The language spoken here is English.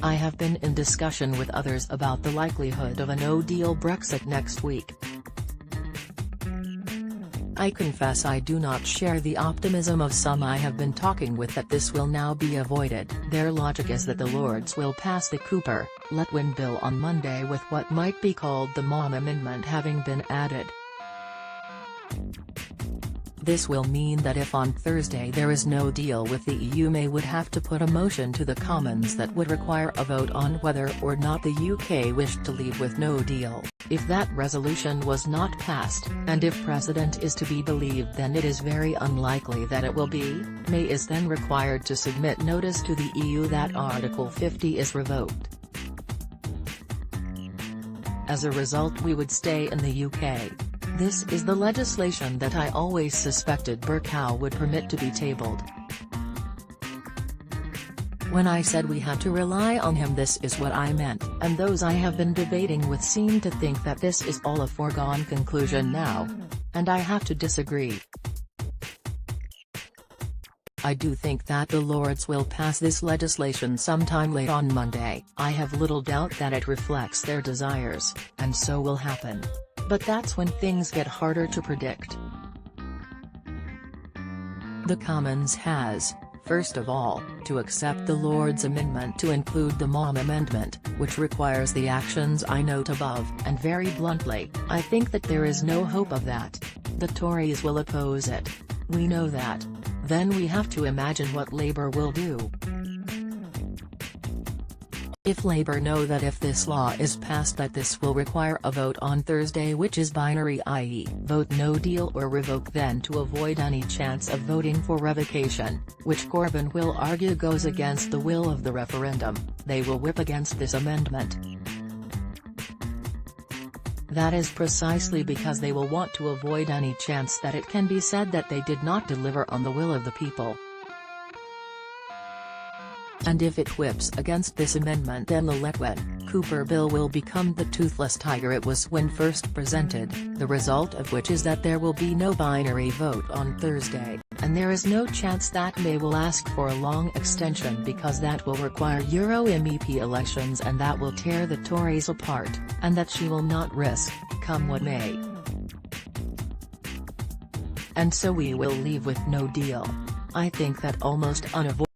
I have been in discussion with others about the likelihood of a no-deal Brexit next week. I confess I do not share the optimism of some I have been talking with that this will now be avoided. Their logic is that the Lords will pass the Cooper-Letwin bill on Monday with what might be called the Mom Amendment having been added. This will mean that if on Thursday there is no deal with the EU, May would have to put a motion to the Commons that would require a vote on whether or not the UK wished to leave with no deal. If that resolution was not passed, and if precedent is to be believed, then it is very unlikely that it will be. May is then required to submit notice to the EU that Article 50 is revoked. As a result, we would stay in the UK. This is the legislation that I always suspected Bercow would permit to be tabled. When I said we had to rely on him, this is what I meant, and those I have been debating with seem to think that this is all a foregone conclusion now. And I have to disagree. I do think that the Lords will pass this legislation sometime late on Monday. I have little doubt that it reflects their desires, and so will happen. But that's when things get harder to predict. The Commons has, first of all, to accept the Lords' amendment to include the Mom Amendment, which requires the actions I note above, and very bluntly, I think that there is no hope of that. The Tories will oppose it. We know that. Then we have to imagine what Labour will do. If Labour know that if this law is passed that this will require a vote on Thursday, which is binary, i.e., vote no deal or revoke, then to avoid any chance of voting for revocation, which Corbyn will argue goes against the will of the referendum, they will whip against this amendment. That is precisely because they will want to avoid any chance that it can be said that they did not deliver on the will of the people. And if it whips against this amendment, then the Letwin-Cooper bill will become the toothless tiger it was when first presented, the result of which is that there will be no binary vote on Thursday, and there is no chance that May will ask for a long extension because that will require Euro MEP elections and that will tear the Tories apart, and that she will not risk, come what may. And so we will leave with no deal. I think that almost unavoidable.